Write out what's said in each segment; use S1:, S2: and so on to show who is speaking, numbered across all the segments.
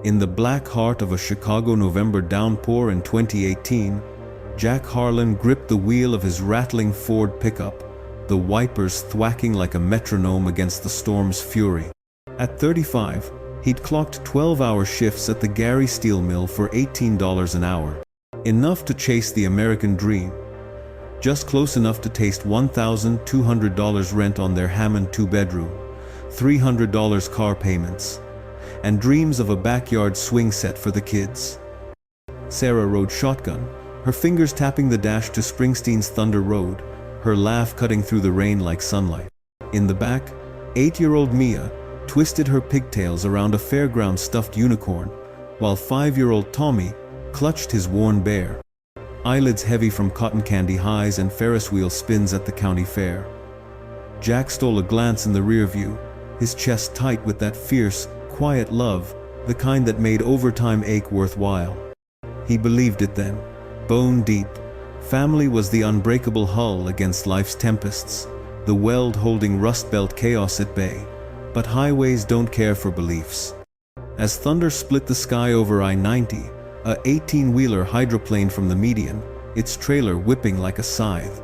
S1: In the black heart of a Chicago November downpour in 2018, Jack Harlan gripped the wheel of his rattling Ford pickup, the wipers thwacking like a metronome against the storm's fury. At 35, he'd clocked 12-hour shifts at the Gary Steel Mill for $18 an hour. Enough to chase the American dream. Just close enough to taste $1,200 rent on their Hammond two-bedroom, $300 car payments, and dreams of a backyard swing set for the kids. Sarah rode shotgun, her fingers tapping the dash to Springsteen's Thunder Road, her laugh cutting through the rain like sunlight. In the back, 8-year-old Mia twisted her pigtails around a fairground stuffed unicorn, while 5-year-old Tommy clutched his worn bear, eyelids heavy from cotton candy highs and Ferris wheel spins at the county fair. Jack stole a glance in the rear view, his chest tight with that fierce, quiet love, the kind that made overtime ache worthwhile. He believed it then, bone deep. Family was the unbreakable hull against life's tempests, the weld holding Rust Belt chaos at bay. But highways don't care for beliefs. As thunder split the sky over I-90, a 18-wheeler hydroplaned from the median, its trailer whipping like a scythe.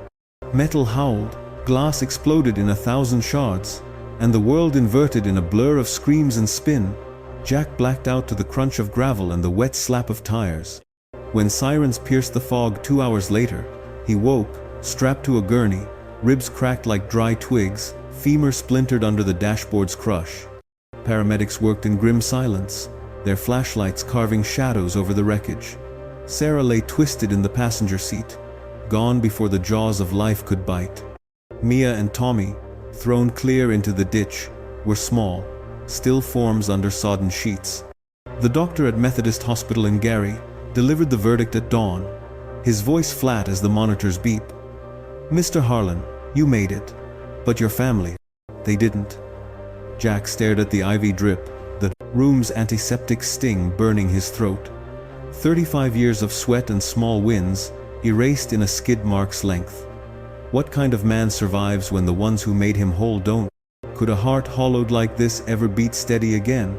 S1: Metal howled, glass exploded in 1,000 shards, and the world inverted in a blur of screams and spin. Jack blacked out to the crunch of gravel and the wet slap of tires. When sirens pierced the fog 2 hours later, he woke, strapped to a gurney, ribs cracked like dry twigs, femur splintered under the dashboard's crush. Paramedics worked in grim silence, their flashlights carving shadows over the wreckage. Sarah lay twisted in the passenger seat, gone before the jaws of life could bite. Mia and Tommy, thrown clear into the ditch, were small, still forms under sodden sheets. The doctor at Methodist Hospital in Gary delivered the verdict at dawn, his voice flat as the monitor's beep. "Mr. Harlan, you made it. But your family, they didn't." Jack stared at the IV drip, the room's antiseptic sting burning his throat. 35 years of sweat and small wins, erased in a skid mark's length. What kind of man survives when the ones who made him whole don't? Could a heart hollowed like this ever beat steady again?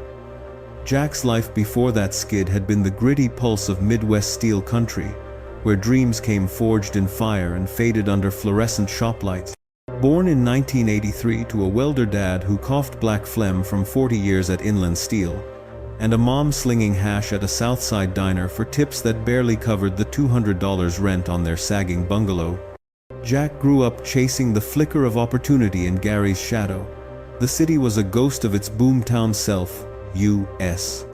S1: Jack's life before that skid had been the gritty pulse of Midwest steel country, where dreams came forged in fire and faded under fluorescent shop lights. Born in 1983 to a welder dad who coughed black phlegm from 40 years at Inland Steel, and a mom slinging hash at a Southside diner for tips that barely covered the $200 rent on their sagging bungalow, Jack grew up chasing the flicker of opportunity in Gary's shadow. The city was a ghost of its boomtown self, U.S.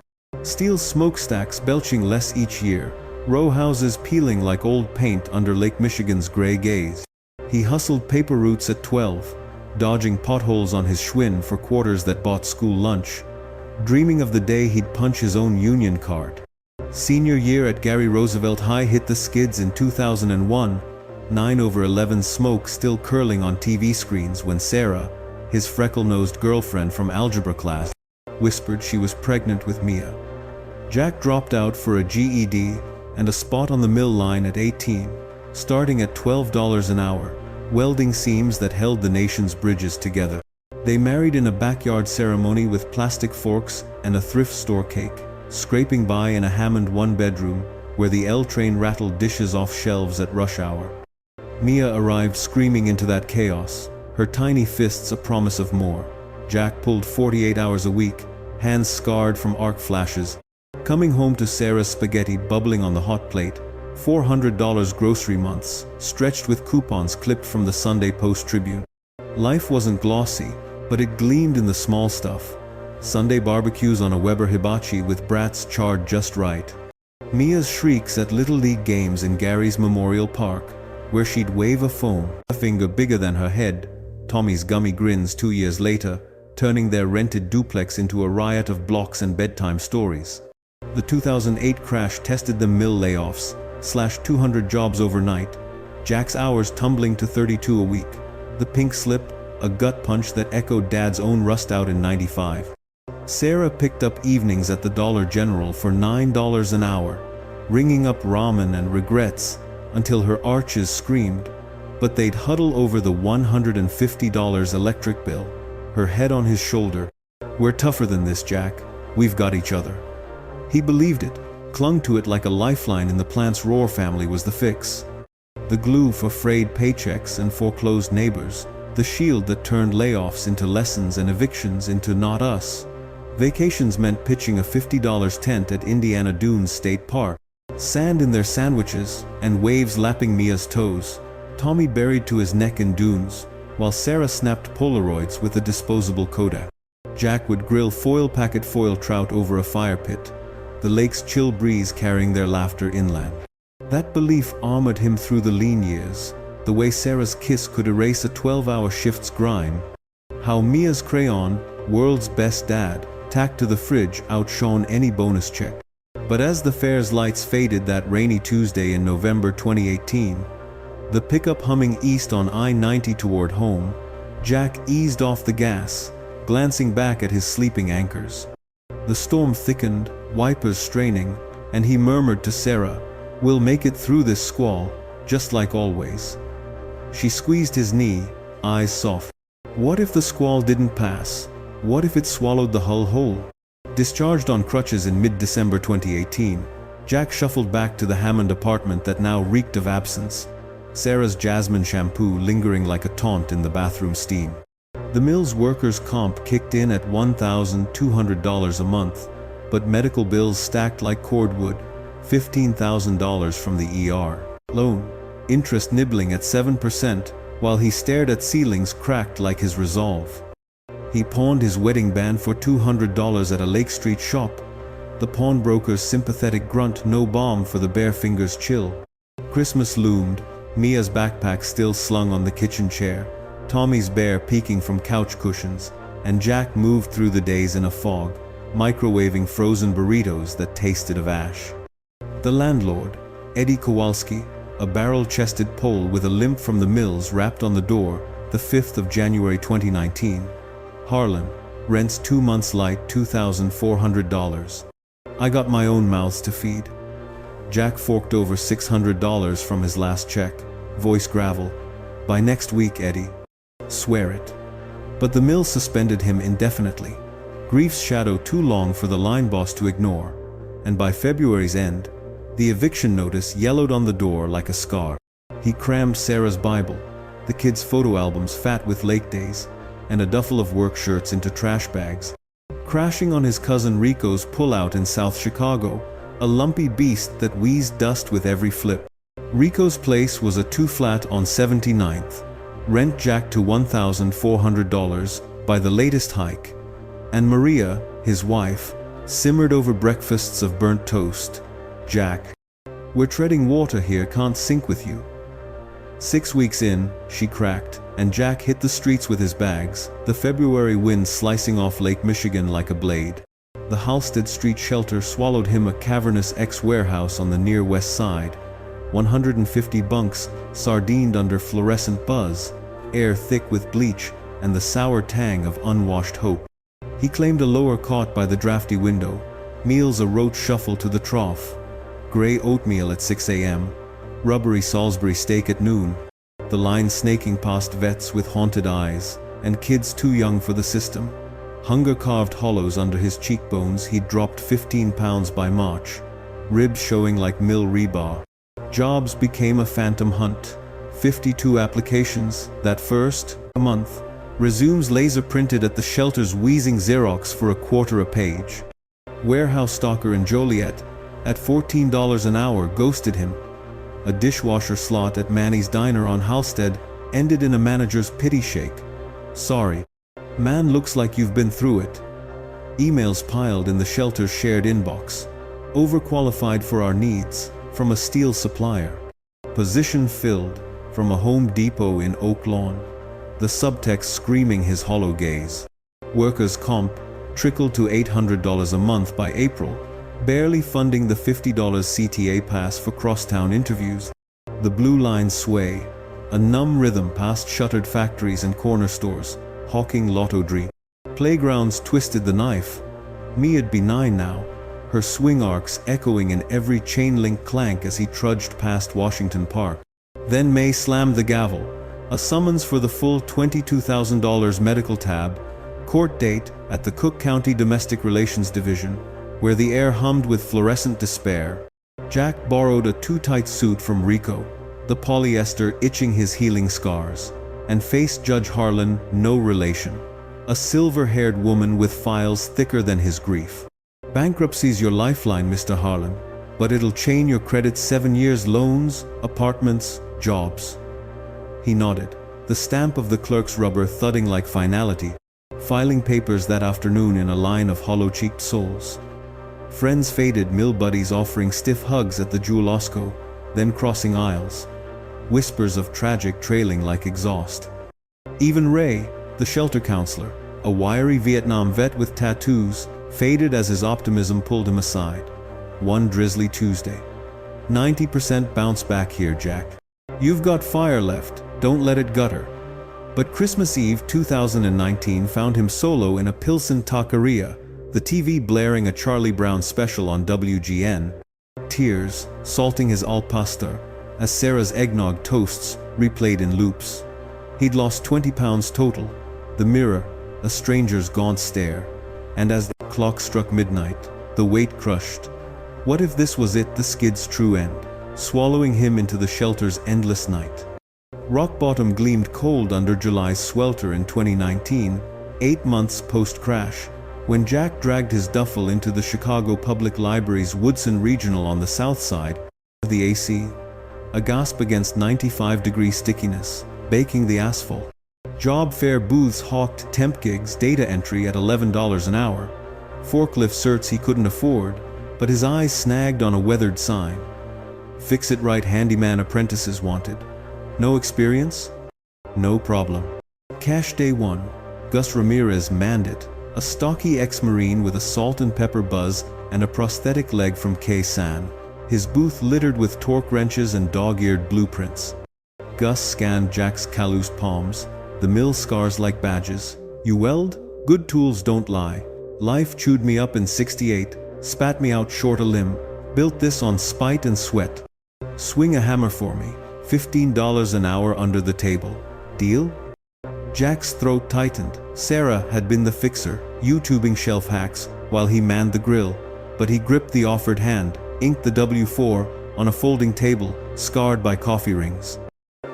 S1: Steel smokestacks belching less each year, row houses peeling like old paint under Lake Michigan's gray gaze. He hustled paper routes at 12, dodging potholes on his Schwinn for quarters that bought school lunch, dreaming of the day he'd punch his own union card. Senior year at Gary Roosevelt High hit the skids in 2001, 9/11 smoke still curling on TV screens when Sarah, his freckle-nosed girlfriend from algebra class, whispered she was pregnant with Mia. Jack dropped out for a GED and a spot on the mill line at 18, starting at $12 an hour, welding seams that held the nation's bridges together. They married in a backyard ceremony with plastic forks and a thrift store cake, scraping by in a Hammond one-bedroom where the L train rattled dishes off shelves at rush hour. Mia arrived screaming into that chaos, her tiny fists a promise of more. Jack pulled 48 hours a week, hands scarred from arc flashes, coming home to Sarah's spaghetti bubbling on the hot plate, $400 grocery months, stretched with coupons clipped from the Sunday Post-Tribune. Life wasn't glossy, but it gleamed in the small stuff. Sunday barbecues on a Weber hibachi with brats charred just right. Mia's shrieks at Little League games in Gary's Memorial Park, where she'd wave a foam, a finger bigger than her head. Tommy's gummy grins 2 years later, turning their rented duplex into a riot of blocks and bedtime stories. The 2008 crash tested the mill layoffs, slashed 200 jobs overnight, Jack's hours tumbling to 32 a week. The pink slip, a gut punch that echoed Dad's own rust out in '95. Sarah picked up evenings at the Dollar General for $9 an hour, ringing up ramen and regrets until her arches screamed, but they'd huddle over the $150 electric bill, her head on his shoulder. "We're tougher than this, Jack. We've got each other." He believed it, clung to it like a lifeline in the plant's Roar family was the fix. The glue for frayed paychecks and foreclosed neighbors, the shield that turned layoffs into lessons and evictions into not us. Vacations meant pitching a $50 tent at Indiana Dunes State Park. Sand in their sandwiches, and waves lapping Mia's toes. Tommy buried to his neck in dunes, while Sarah snapped Polaroids with a disposable Kodak. Jack would grill foil-packet foil trout over a fire pit, the lake's chill breeze carrying their laughter inland. That belief armored him through the lean years, the way Sarah's kiss could erase a 12-hour shift's grime. How Mia's crayon, world's best dad, tacked to the fridge outshone any bonus check. But as the fair's lights faded that rainy Tuesday in November 2018, the pickup humming east on I-90 toward home, Jack eased off the gas, glancing back at his sleeping anchors. The storm thickened, wipers straining, and he murmured to Sarah, "We'll make it through this squall, just like always." She squeezed his knee, eyes soft. What if the squall didn't pass? What if it swallowed the hull whole? Discharged on crutches in mid-December 2018, Jack shuffled back to the Hammond apartment that now reeked of absence, Sarah's jasmine shampoo lingering like a taunt in the bathroom steam. The mill's workers' comp kicked in at $1,200 a month, but medical bills stacked like cordwood, $15,000 from the ER. Loan, interest nibbling at 7%, while he stared at ceilings cracked like his resolve. He pawned his wedding band for $200 at a Lake Street shop. The pawnbroker's sympathetic grunt, no balm for the bare fingers chill. Christmas loomed, Mia's backpack still slung on the kitchen chair, Tommy's bear peeking from couch cushions, and Jack moved through the days in a fog, microwaving frozen burritos that tasted of ash. The landlord, Eddie Kowalski, a barrel-chested Pole with a limp from the mills wrapped on the door, the 5th of January 2019. Harlan, rents 2 months light, $2,400. I got my own mouths to feed. Jack forked over $600 from his last check, voice gravel. By next week, Eddie. Swear it. But the mill suspended him indefinitely. Grief's shadow too long for the line boss to ignore. And by February's end, the eviction notice yellowed on the door like a scar. He crammed Sarah's Bible, the kids' photo albums fat with lake days, and a duffel of work shirts into trash bags. Crashing on his cousin Rico's pullout in South Chicago, a lumpy beast that wheezed dust with every flip. Rico's place was a 2-flat on 79th, rent jacked to $1,400 by the latest hike. And Maria, his wife, simmered over breakfasts of burnt toast. Jack, we're treading water here, can't sink with you. 6 weeks in, she cracked, and Jack hit the streets with his bags, the February wind slicing off Lake Michigan like a blade. The Halstead Street shelter swallowed him, a cavernous ex-warehouse on the near west side. 150 bunks, sardined under fluorescent buzz, air thick with bleach, and the sour tang of unwashed hope. He claimed a lower cot by the drafty window, meals a rote shuffle to the trough. Gray oatmeal at 6 a.m., rubbery Salisbury steak at noon, the line snaking past vets with haunted eyes, and kids too young for the system. Hunger carved hollows under his cheekbones, he'd dropped 15 pounds by March, ribs showing like mill rebar. Jobs became a phantom hunt. 52 applications, that first, a month. Resumes laser printed at the shelter's wheezing Xerox for $1/4 a page. Warehouse stalker in Joliet, at $14 an hour, ghosted him. A dishwasher slot at Manny's Diner on Halstead ended in a manager's pity shake. Sorry. Man, looks like you've been through it. Emails piled in the shelter's shared inbox. Overqualified for our needs, from a steel supplier. Position filled, from a Home Depot in Oak Lawn. The subtext screaming his hollow gaze. Workers' comp trickled to $800 a month by April, barely funding the $50 CTA pass for crosstown interviews. The blue lines sway, a numb rhythm past shuttered factories and corner stores, hawking lotto dream. Playgrounds twisted the knife. Mia'd be 9 now, her swing arcs echoing in every chain-link clank as he trudged past Washington Park. Then May slammed the gavel, a summons for the full $22,000 medical tab, court date at the Cook County Domestic Relations Division, where the air hummed with fluorescent despair. Jack borrowed a too-tight suit from Rico, the polyester itching his healing scars, and faced Judge Harlan, no relation, a silver-haired woman with files thicker than his grief. "Bankruptcy's your lifeline, Mr. Harlan, but it'll chain your credit 7 years, loans, apartments, jobs." He nodded, the stamp of the clerk's rubber thudding like finality, filing papers that afternoon in a line of hollow-cheeked souls. Friends faded, mill buddies offering stiff hugs at the Jewel-Osco, then crossing aisles. Whispers of tragic trailing like exhaust. Even Ray, the shelter counselor, a wiry Vietnam vet with tattoos, faded as his optimism pulled him aside. One drizzly Tuesday. 90% bounce back here, Jack. You've got fire left, don't let it gutter. But Christmas Eve 2019 found him solo in a Pilsen taqueria, the TV blaring a Charlie Brown special on WGN. Tears salting his al pastor, as Sarah's eggnog toasts replayed in loops. He'd lost 20 pounds total, the mirror, a stranger's gaunt stare, and as the clock struck midnight, the weight crushed. What if this was it, the skid's true end, swallowing him into the shelter's endless night? Rock bottom gleamed cold under July's swelter in 2019, 8 months post-crash, when Jack dragged his duffel into the Chicago Public Library's Woodson Regional on the south side of the AC. A gasp against 95-degree stickiness, baking the asphalt. Job fair booths hawked temp gigs, data entry at $11 an hour. Forklift certs he couldn't afford, but his eyes snagged on a weathered sign. Fix-it-right handyman apprentices wanted. No experience? No problem. Cash day one. Gus Ramirez manned it, a stocky ex-Marine with a salt and pepper buzz and a prosthetic leg from K-San. His booth littered with torque wrenches and dog-eared blueprints. Gus scanned Jack's calloused palms, the mill scars like badges. "You weld? Good tools don't lie. Life chewed me up in '68, spat me out short a limb, built this on spite and sweat. Swing a hammer for me, $15 an hour under the table. Deal?" Jack's throat tightened. Sarah had been the fixer, YouTubing shelf hacks while he manned the grill, but he gripped the offered hand, inked the W4 on a folding table, scarred by coffee rings.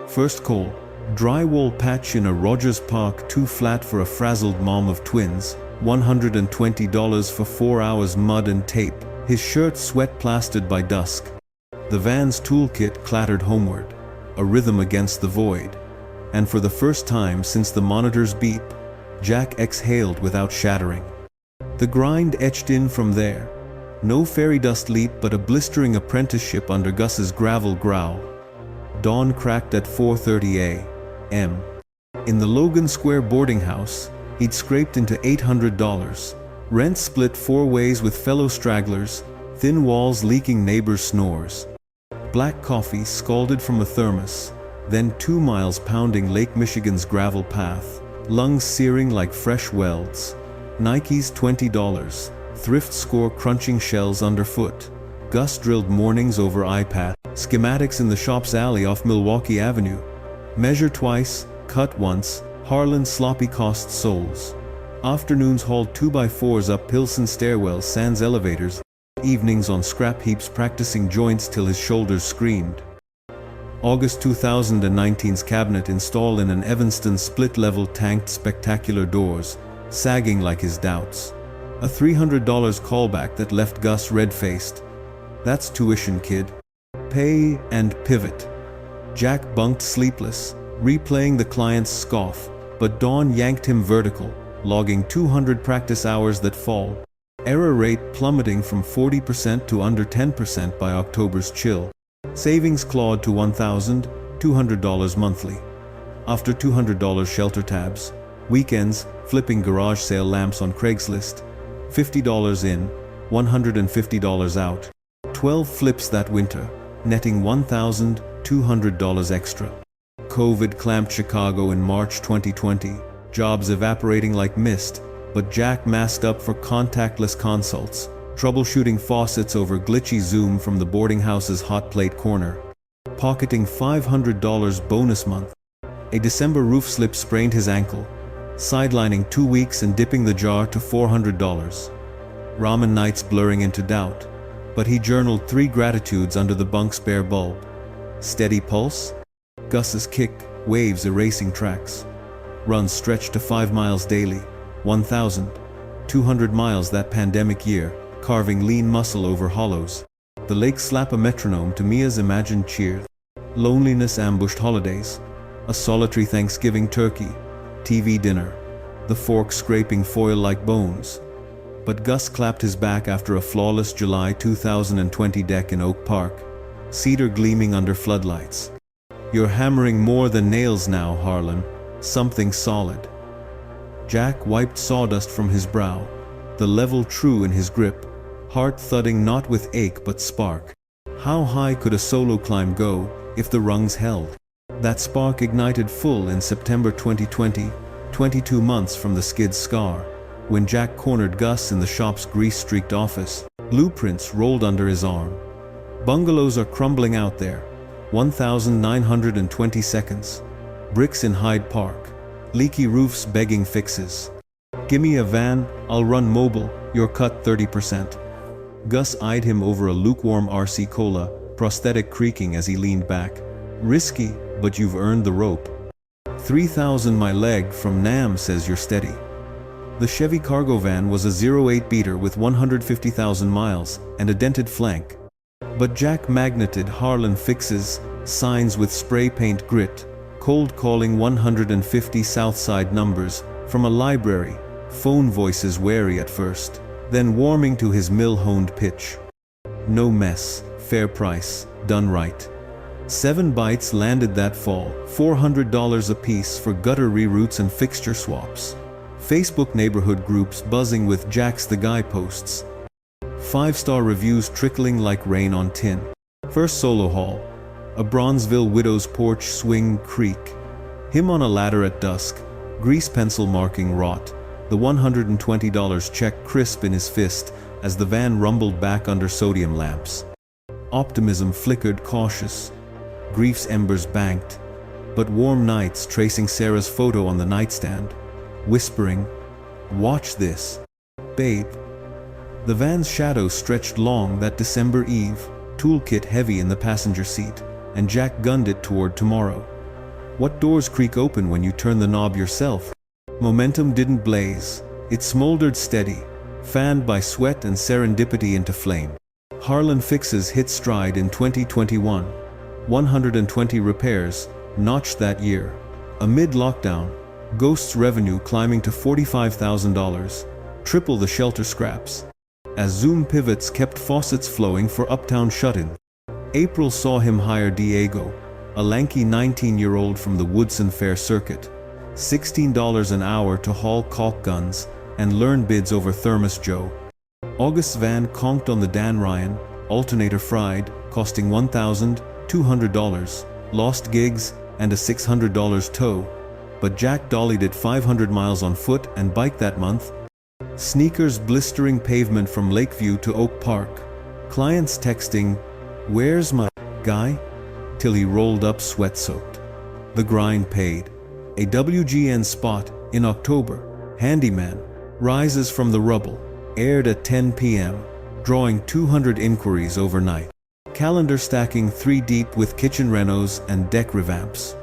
S1: First call, drywall patch in a Rogers Park, too flat for a frazzled mom of twins, $120 for 4 hours mud and tape, his shirt sweat plastered by dusk. The van's toolkit clattered homeward, a rhythm against the void. And for the first time since the monitor's beep, Jack exhaled without shattering. The grind etched in from there. No fairy dust leap, but a blistering apprenticeship under Gus's gravel growl. Dawn cracked at 4:30 a.m. In the Logan Square boarding house, he'd scraped into $800. Rent split 4 ways with fellow stragglers, thin walls leaking neighbors' snores. Black coffee scalded from a thermos, then 2 miles pounding Lake Michigan's gravel path, lungs searing like fresh welds. Nike's $20, thrift score crunching shells underfoot. Gus drilled mornings over iPad, schematics in the shop's alley off Milwaukee Avenue. Measure twice, cut once, Harlan sloppy cost souls. Afternoons hauled 2x4s up Pilsen stairwells sans elevators, evenings on scrap heaps practicing joints till his shoulders screamed. August 2019's cabinet installed in an Evanston split-level tanked spectacular doors, sagging like his doubts. A $300 callback that left Gus red-faced. That's tuition, kid. Pay and pivot. Jack bunked sleepless, replaying the client's scoff, but dawn yanked him vertical, logging 200 practice hours that fall. Error rate plummeting from 40% to under 10% by October's chill. Savings clawed to $1,200 monthly. After $200 shelter tabs, weekends, flipping garage sale lamps on Craigslist, $50 in, $150 out. 12 flips that winter, netting $1,200 extra. COVID clamped Chicago in March 2020, jobs evaporating like mist, but Jack masked up for contactless consults, troubleshooting faucets over glitchy Zoom from the boarding house's hot plate corner. Pocketing $500 bonus month. A December roof slip sprained his ankle, sidelining 2 weeks and dipping the jar to $400. ramen nights blurring into doubt. But he journaled 3 gratitudes under the bunk's bare bulb. Steady pulse, Gus's kick, waves erasing tracks. Runs stretched to 5 miles daily, 1,200 miles that pandemic year, carving lean muscle over hollows. The lake slap a metronome to Mia's imagined cheers. Loneliness ambushed holidays. A solitary Thanksgiving turkey, TV dinner, the fork scraping foil like bones. But Gus clapped his back after a flawless July 2020 deck in Oak Park, cedar gleaming under floodlights. You're hammering more than nails now, Harlan. Something solid. Jack wiped sawdust from his brow, the level true in his grip, heart thudding not with ache but spark. How high could a solo climb go if the rungs held? That spark ignited full in September 2020, 22 months from the skid's scar, when Jack cornered Gus in the shop's grease-streaked office. Blueprints rolled under his arm. Bungalows are crumbling out there. 1,920 seconds. Bricks in Hyde Park. Leaky roofs begging fixes. Gimme a van, I'll run mobile, you're cut 30%. Gus eyed him over a lukewarm RC Cola, prosthetic creaking as he leaned back. Risky, but you've earned the rope. 3,000 my leg from Nam says you're steady. The Chevy cargo van was a 08 beater with 150,000 miles and a dented flank. But Jack magneted Harlan fixes, signs with spray paint grit, cold calling 150 Southside numbers from a library, phone voices wary at first, then warming to his mill-honed pitch. No mess, fair price, done right. 7 bites landed that fall, $400 apiece for gutter reroutes and fixture swaps. Facebook neighborhood groups buzzing with Jack's the Guy posts. 5-star reviews trickling like rain on tin. First solo haul. A Bronzeville widow's porch swing creak. Him on a ladder at dusk, grease pencil marking rot, the $120 check crisp in his fist as the van rumbled back under sodium lamps. Optimism flickered cautious. Grief's embers banked, but warm nights tracing Sarah's photo on the nightstand, whispering, "Watch this, babe." The van's shadow stretched long that December eve, toolkit heavy in the passenger seat, and Jack gunned it toward tomorrow. What doors creak open when you turn the knob yourself? Momentum didn't blaze, it smoldered steady, fanned by sweat and serendipity into flame. Harlan fixes hit stride in 2021. 120 repairs, notched that year. Amid lockdown, Ghost's revenue climbing to $45,000, triple the shelter scraps. As Zoom pivots kept faucets flowing for uptown shut-in. April saw him hire Diego, a lanky 19-year-old from the Woodson Fair circuit, $16 an hour to haul caulk guns and learn bids over Thermos Joe. August's van conked on the Dan Ryan, alternator fried, costing $1,200, lost gigs and a $600 tow, but Jack dollied it 500 miles on foot and bike that month. Sneakers blistering pavement from Lakeview to Oak Park. Clients texting, "Where's my guy?" till he rolled up sweat-soaked. The grind paid. A WGN spot in October, Handyman, rises from the rubble, aired at 10 p.m., drawing 200 inquiries overnight. Calendar stacking 3 deep with kitchen renos and deck revamps.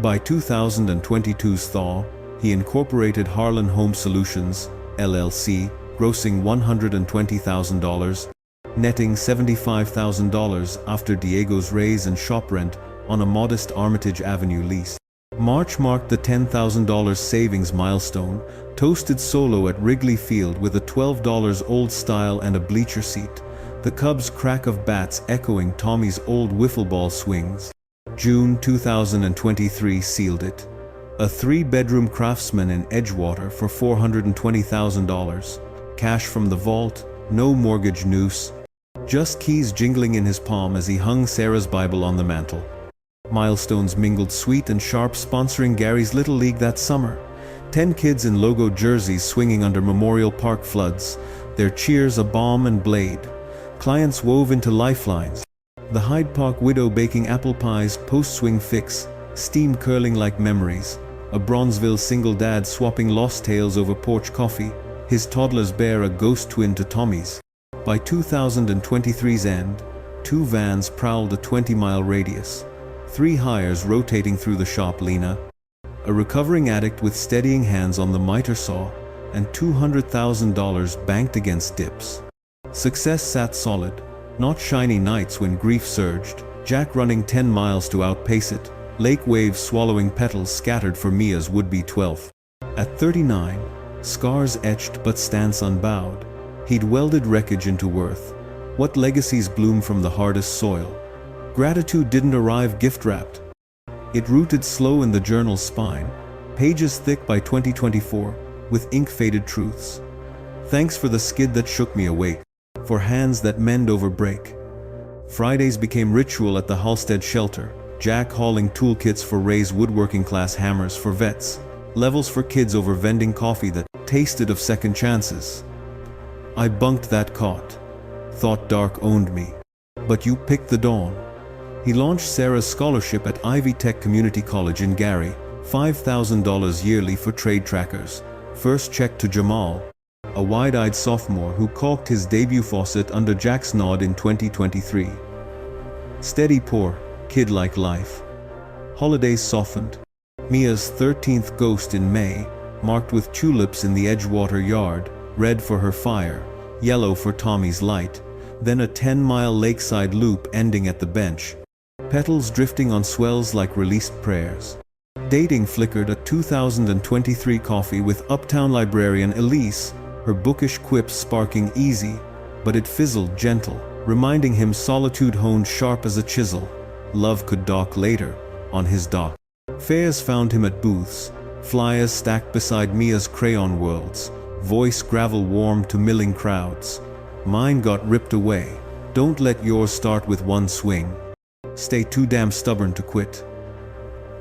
S1: By 2022's thaw, he incorporated Harlan Home Solutions, LLC, grossing $120,000, netting $75,000 after Diego's raise and shop rent on a modest Armitage Avenue lease. March marked the $10,000 savings milestone, toasted solo at Wrigley Field with a $12 old style and a bleacher seat, the Cubs' crack of bats echoing Tommy's old wiffle ball swings. June 2023 sealed it. A 3-bedroom Craftsman in Edgewater for $420,000. Cash from the vault, no mortgage noose. Just keys jingling in his palm as he hung Sarah's Bible on the mantel. Milestones mingled sweet and sharp, sponsoring Gary's Little League that summer. 10 kids in logo jerseys swinging under Memorial Park floods, their cheers a balm and blade. Clients wove into lifelines. The Hyde Park widow baking apple pies post-swing fix, steam curling like memories. A Bronzeville single dad swapping lost tales over porch coffee, His toddlers bear a ghost twin to Tommy's. By 2023's end, 2 vans prowled a 20-mile radius, 3 hires rotating through the shop. Lena, a recovering addict with steadying hands on the miter saw, and $200,000 banked against dips. Success sat solid, not shiny nights when grief surged, Jack running 10 miles to outpace it, lake waves swallowing petals scattered for Mia's would-be 12th. At 39, scars etched but stance unbowed, he'd welded wreckage into worth. What legacies bloom from the hardest soil? Gratitude didn't arrive gift-wrapped. It rooted slow in the journal's spine, pages thick by 2024, with ink-faded truths. Thanks for the skid that shook me awake, for hands that mend over break. Fridays became ritual at the Halstead shelter, Jack hauling toolkits for Ray's woodworking class, hammers for vets, levels for kids over vending coffee that tasted of second chances. I bunked that cot. Thought dark owned me. But you picked the dawn. He launched Sarah's scholarship at Ivy Tech Community College in Gary, $5,000 yearly for trade trackers. First check to Jamal, a wide-eyed sophomore who caulked his debut faucet under Jack's nod in 2023. Steady pour, kid-like life. Holidays softened. Mia's 13th ghost in May, marked with tulips in the Edgewater yard, red for her fire, yellow for Tommy's light, then a 10-mile lakeside loop ending at the bench. Petals drifting on swells like released prayers. Dating flickered a 2023 coffee with uptown librarian Elise, her bookish quips sparking easy, but it fizzled gentle, reminding him solitude honed sharp as a chisel. Love could dock later, on his dock. Fairs found him at booths, flyers stacked beside Mia's crayon worlds, voice gravel warm to milling crowds. Mine got ripped away. Don't let yours start with one swing. Stay too damn stubborn to quit.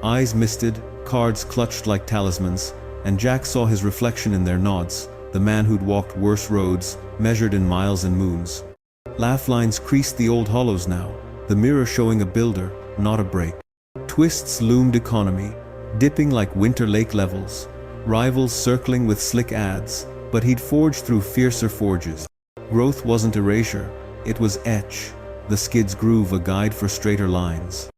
S1: Eyes misted, cards clutched like talismans, and Jack saw his reflection in their nods, the man who'd walked worse roads, measured in miles and moons. Laugh lines creased the old hollows now, the mirror showing a builder, not a break. Twists loomed economy, dipping like winter lake levels, rivals circling with slick ads, but he'd forged through fiercer forges. Growth wasn't erasure, it was etch, the skid's groove a guide for straighter lines.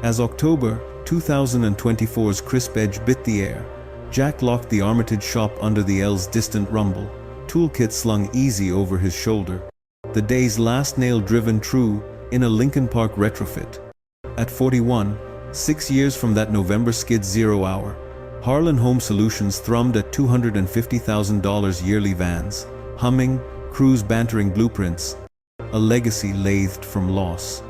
S1: As October 2024's crisp edge bit the air, Jack locked the Armitage shop under the L's distant rumble, toolkit slung easy over his shoulder. The day's last nail driven true in a Lincoln Park retrofit. At 41, 6 years from that November skid 0 hour, Harlan Home Solutions thrummed at $250,000 yearly vans, humming, crews bantering blueprints, a legacy lathed from loss.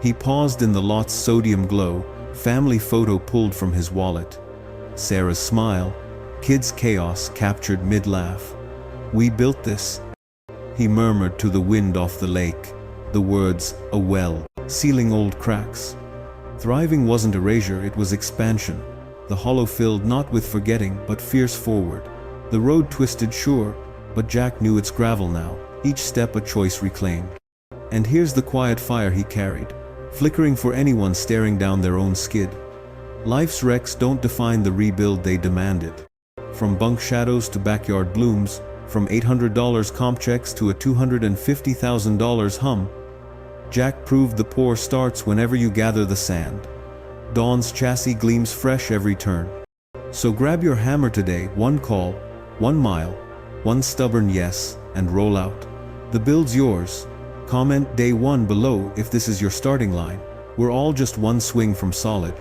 S1: He paused in the lot's sodium glow, family photo pulled from his wallet. Sarah's smile, kids' chaos captured mid-laugh. We built this, he murmured to the wind off the lake, the words, a well, sealing old cracks. Thriving wasn't erasure, it was expansion, the hollow filled not with forgetting but fierce forward. The road twisted sure, but Jack knew it's gravel now, each step a choice reclaimed. And here's the quiet fire he carried, flickering for anyone staring down their own skid. Life's wrecks don't define the rebuild they demanded. From bunk shadows to backyard blooms, from $800 comp checks to a $250,000 hum, Jack proved the pour starts whenever you gather the sand. Dawn's chassis gleams fresh every turn. So grab your hammer today, 1 call, 1 mile, 1 stubborn yes, and roll out. The build's yours. Comment day 1 below if this is your starting line. We're all just one swing from solid.